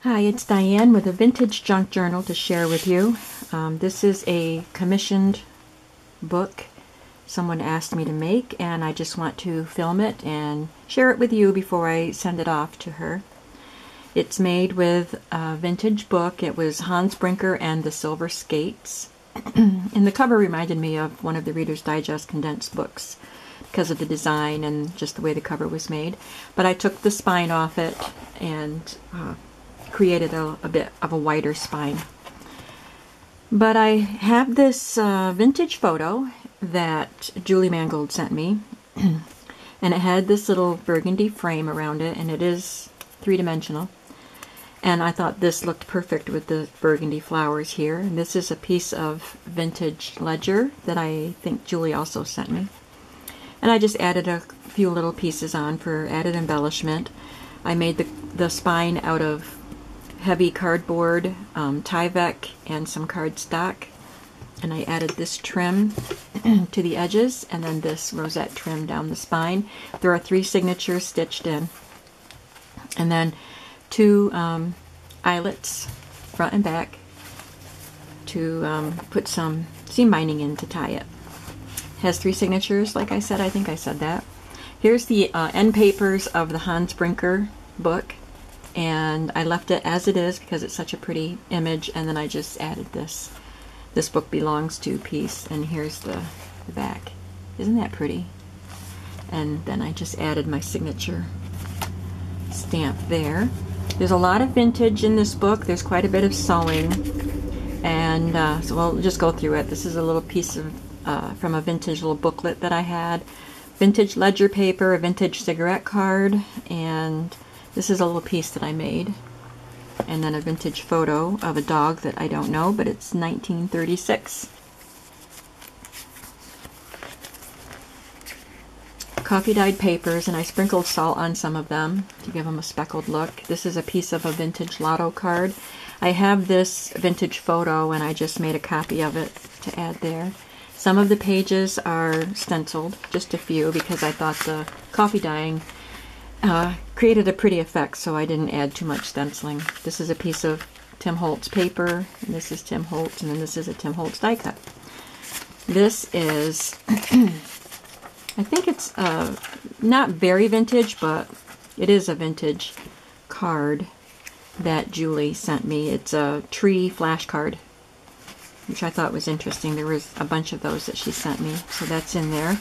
Hi, it's Diane with a vintage junk journal to share with you. This is a commissioned book someone asked me to make, and I just want to film it and share it with you before I send it off to her. It's made with a vintage book. It was Hans Brinker and the Silver Skates. And the cover reminded me of one of the Reader's Digest condensed books because of the design and just the way the cover was made. But I took the spine off it and created a bit of a wider spine. But I have this vintage photo that Julie Mangold sent me, and it had this little burgundy frame around it, and it is three-dimensional. And I thought this looked perfect with the burgundy flowers here. And this is a piece of vintage ledger that I think Julie also sent me. And I just added a few little pieces on for added embellishment. I made the spine out of heavy cardboard, Tyvek, and some cardstock. And I added this trim to the edges, and then this rosette trim down the spine. There are 3 signatures stitched in. And then 2 eyelets, front and back, to put some seam binding in to tie it. Has 3 signatures, like I said. I think I said that. Here's the end papers of the Hans Brinker book. And I left it as it is because it's such a pretty image, and then I just added this. This book belongs to piece, and here's the back. Isn't that pretty? And then I just added my signature stamp there. There's a lot of vintage in this book. There's quite a bit of sewing, and so we'll just go through it. This is a little piece of from a vintage little booklet that I had. Vintage ledger paper, a vintage cigarette card, and this is a little piece that I made. And then a vintage photo of a dog that I don't know, but it's 1936. Coffee dyed papers, and I sprinkled salt on some of them to give them a speckled look. This is a piece of a vintage lotto card. I have this vintage photo, and I just made a copy of it to add there. Some of the pages are stenciled, just a few, because I thought the coffee dyeing created a pretty effect, so I didn't add too much stenciling. This is a piece of Tim Holtz paper, and this is Tim Holtz, and then this is a Tim Holtz die cut. This is, I think it's not very vintage, but it is a vintage card that Julie sent me. It's a tree flash card, which I thought was interesting. There was a bunch of those that she sent me, so that's in there.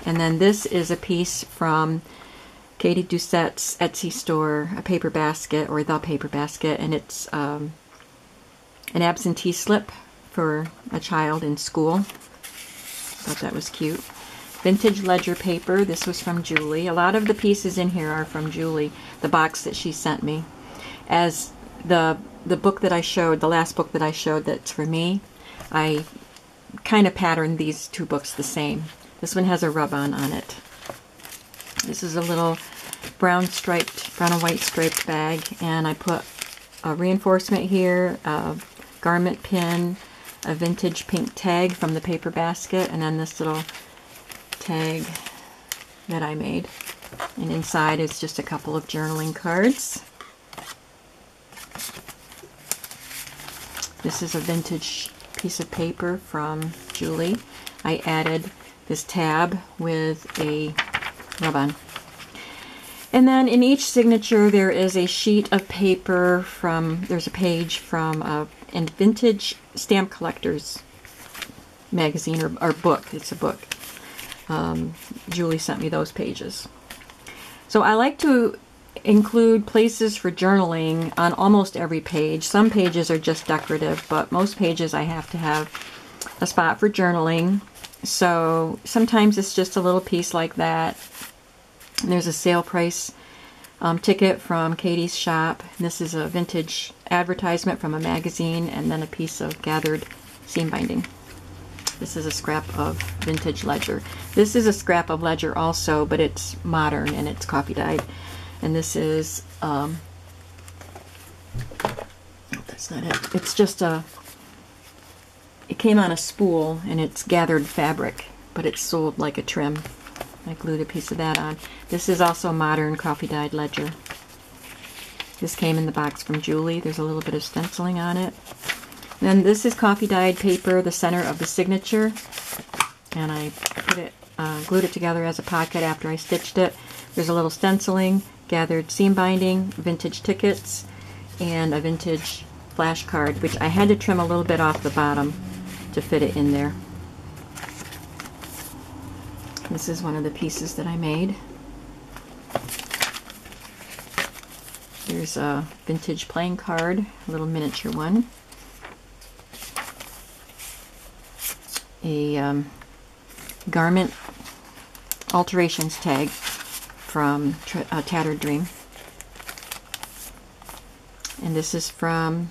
And then this is a piece from Katie Doucette's Etsy store, a paper basket, or the paper basket, and it's an absentee slip for a child in school. Thought that was cute. Vintage ledger paper. This was from Julie. A lot of the pieces in here are from Julie, the box that she sent me. As the book that I showed, the last book that I showed that's for me, I kind of patterned these 2 books the same. This one has a rub-on on it. This is a little brown and white striped bag, and I put a reinforcement here, a garment pin, a vintage pink tag from the paper basket, and then this little tag that I made. And inside is just a couple of journaling cards. This is a vintage piece of paper from Julie. I added this tab with a rub-on. And then in each signature there is a sheet of paper from, there's a page from a vintage stamp collector's magazine or book. It's a book. Julie sent me those pages. So I like to include places for journaling on almost every page. Some pages are just decorative, but most pages I have to have a spot for journaling. So sometimes it's just a little piece like that. And there's a sale price ticket from Katie's shop. This is a vintage advertisement from a magazine, and then a piece of gathered seam binding. This is a scrap of vintage ledger. This is a scrap of ledger also, but it's modern and it's coffee dyed. And this is, that's not it. It's just it came on a spool, and it's gathered fabric, but it's sold like a trim. I glued a piece of that on. This is also modern coffee dyed ledger. This came in the box from Julie. There's a little bit of stenciling on it. Then this is coffee dyed paper, the center of the signature. And I put it, glued it together as a pocket after I stitched it. There's a little stenciling, gathered seam binding, vintage tickets, and a vintage flash card, which I had to trim a little bit off the bottom to fit it in there. This is one of the pieces that I made. There's a vintage playing card, a little miniature one. A garment alterations tag from Tattered Dream. And this is from,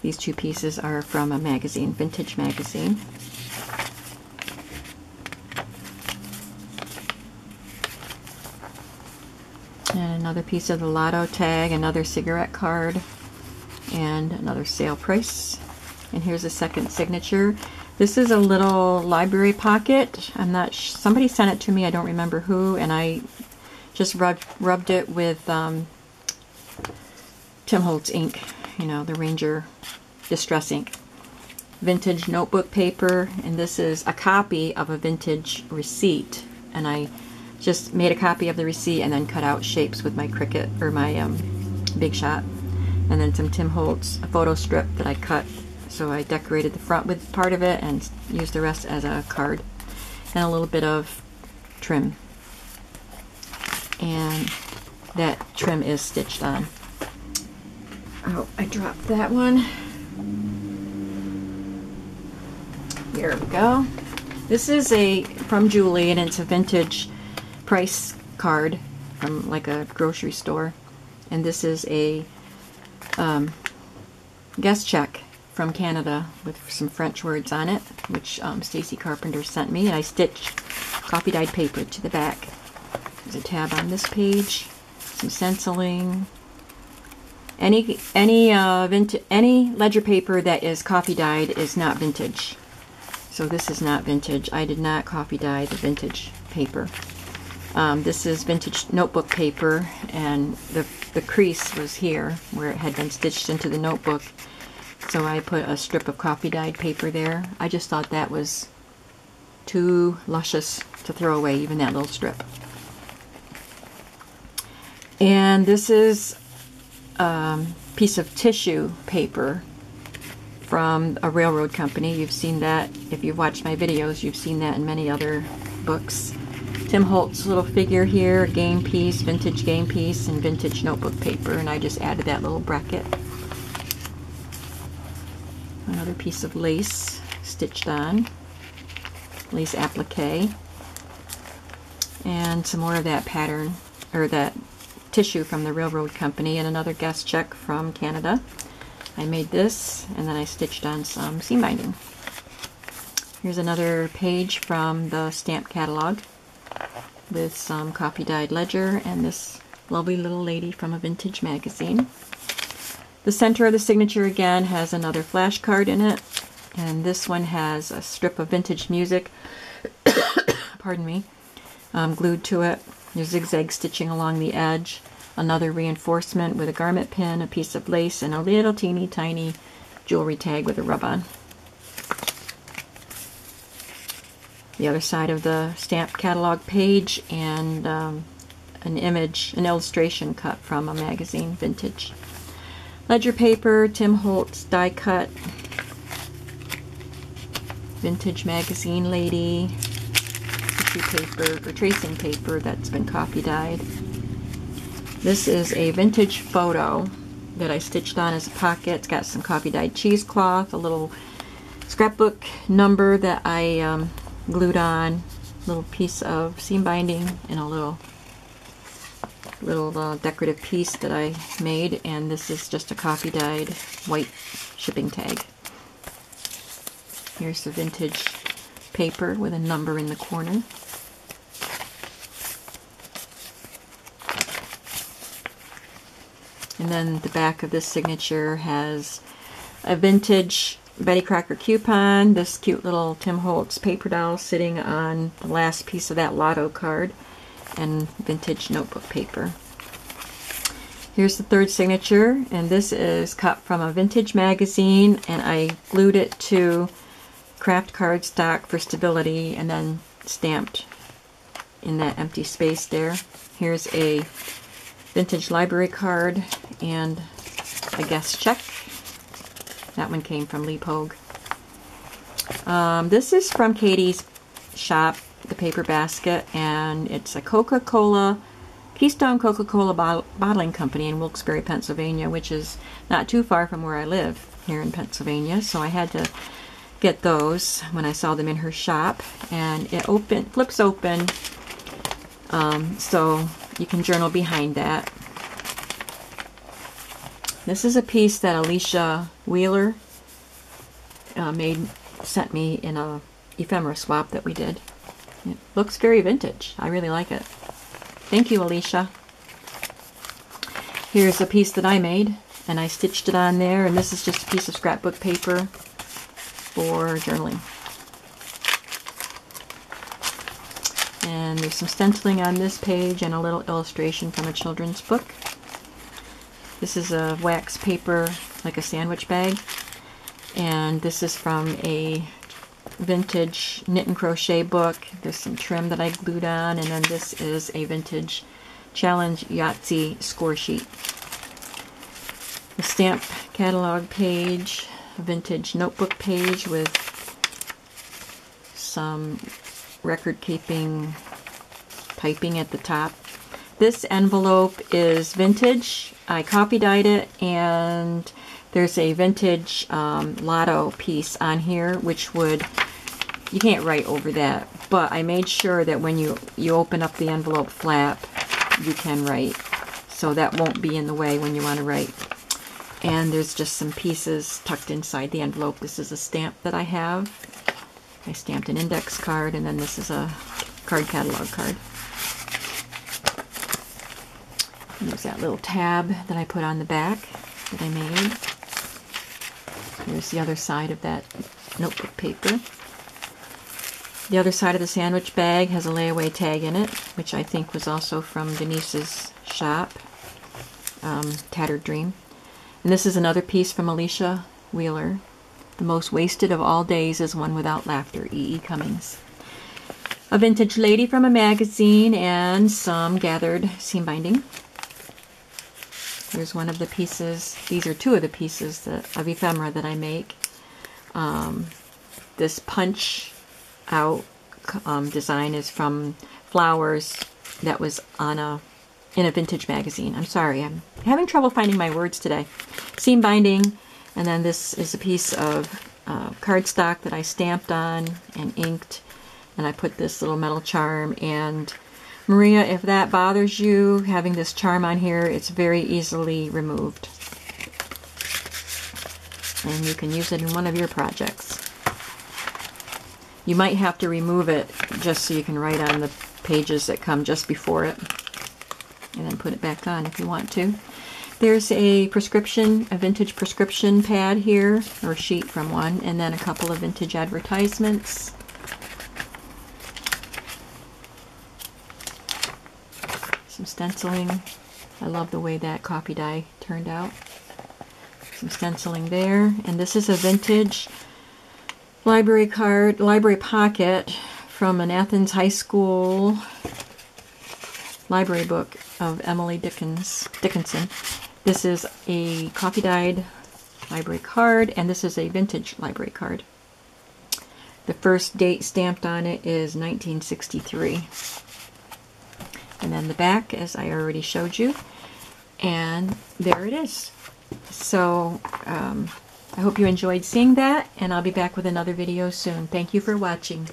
these two pieces are from a magazine, vintage magazine. And another piece of the lotto tag, another cigarette card, and another sale price. And here's a second signature. This is a little library pocket. I'm not somebody sent it to me, I don't remember who, and I just rubbed it with Tim Holtz ink, you know, the Ranger Distress ink. Vintage notebook paper, and this is a copy of a vintage receipt, and I just made a copy of the receipt and then cut out shapes with my Cricut, or my Big Shot, and then some Tim Holtz, a photo strip that I cut. So I decorated the front with part of it and used the rest as a card, and a little bit of trim, and that trim is stitched on. Oh, I dropped that one. Here we go. This is from Julie, and it's a vintage price card from like a grocery store, and this is a guest check from Canada with some French words on it, which Stacy Carpenter sent me, and I stitched coffee dyed paper to the back. There's a tab on this page, some stenciling. Any ledger paper that is coffee dyed is not vintage. So this is not vintage. I did not coffee dye the vintage paper. This is vintage notebook paper, and the crease was here where it had been stitched into the notebook. So I put a strip of coffee dyed paper there. I just thought that was too luscious to throw away, even that little strip. And this is a piece of tissue paper from a railroad company. You've seen that, if you've watched my videos, you've seen that in many other books. Tim Holtz little figure here, game piece, vintage game piece, and vintage notebook paper, and I just added that little bracket. Another piece of lace stitched on, lace applique, and some more of that pattern, or that tissue from the railroad company, and another guest check from Canada. I made this, and then I stitched on some seam binding. Here's another page from the stamp catalog with some coffee dyed ledger and this lovely little lady from a vintage magazine. The center of the signature again has another flash card in it, and this one has a strip of vintage music pardon me, glued to it. There's zigzag stitching along the edge, another reinforcement with a garment pin, a piece of lace, and a little teeny tiny jewelry tag with a rub-on. The other side of the stamp catalog page, and an image, an illustration cut from a magazine, vintage. Ledger paper, Tim Holtz die cut, vintage magazine lady, tissue paper, or tracing paper that's been coffee dyed. This is a vintage photo that I stitched on as a pocket. It's got some coffee dyed cheesecloth, a little scrapbook number that I glued on, a little piece of seam binding, and a little decorative piece that I made, and this is just a coffee dyed white shipping tag. Here's the vintage paper with a number in the corner. And then the back of this signature has a vintage Betty Crocker coupon, this cute little Tim Holtz paper doll sitting on the last piece of that lotto card, and vintage notebook paper. Here's the third signature, and this is cut from a vintage magazine, and I glued it to craft cardstock for stability and then stamped in that empty space there. Here's a vintage library card and a guest check. That one came from Lee Pogue. This is from Katie's shop, the paper basket, and it's a Keystone Coca-Cola Bottling Company in Wilkes-Barre, Pennsylvania, which is not too far from where I live here in Pennsylvania. So I had to get those when I saw them in her shop, and it flips open, so you can journal behind that. This is a piece that Alicia Wheeler sent me in a ephemera swap that we did. It looks very vintage. I really like it. Thank you, Alicia. Here's a piece that I made, and I stitched it on there, and this is just a piece of scrapbook paper for journaling. And there's some stenciling on this page and a little illustration from a children's book. This is a wax paper, like a sandwich bag, and this is from a vintage knit and crochet book. There's some trim that I glued on, and then this is a vintage challenge Yahtzee score sheet. A stamp catalog page, a vintage notebook page with some record keeping piping at the top. This envelope is vintage. I copy dyed it, and there's a vintage lotto piece on here, which you can't write over that, but I made sure that when you open up the envelope flap, you can write, so that won't be in the way when you want to write. And there's just some pieces tucked inside the envelope. This is a stamp that I have. I stamped an index card, and then this is a card catalog card. And there's that little tab that I put on the back that I made. Here's the other side of that notebook paper. The other side of the sandwich bag has a layaway tag in it, which I think was also from Denise's shop, Tattered Dream. And this is another piece from Alicia Wheeler. The most wasted of all days is one without laughter, E.E. Cummings. A vintage lady from a magazine and some gathered seam binding. Here's one of the pieces. These are two of the pieces of ephemera that I make. This punch out design is from flowers that was in a vintage magazine. I'm sorry, I'm having trouble finding my words today. Seam binding, and then this is a piece of cardstock that I stamped on and inked, and I put this little metal charm. And Maria, if that bothers you, having this charm on here, it's very easily removed, and you can use it in one of your projects. You might have to remove it just so you can write on the pages that come just before it, and then put it back on if you want to. There's a vintage prescription pad here, or sheet from one, and then a couple of vintage advertisements. Some stenciling. I love the way that copy die turned out. Some stenciling there, and this is a vintage library pocket from an Athens High School library book of Emily Dickinson. This is a copy dyed library card, and this is a vintage library card. The first date stamped on it is 1963. And then the back, as I already showed you, and there it is. So I hope you enjoyed seeing that, and I'll be back with another video soon. Thank you for watching.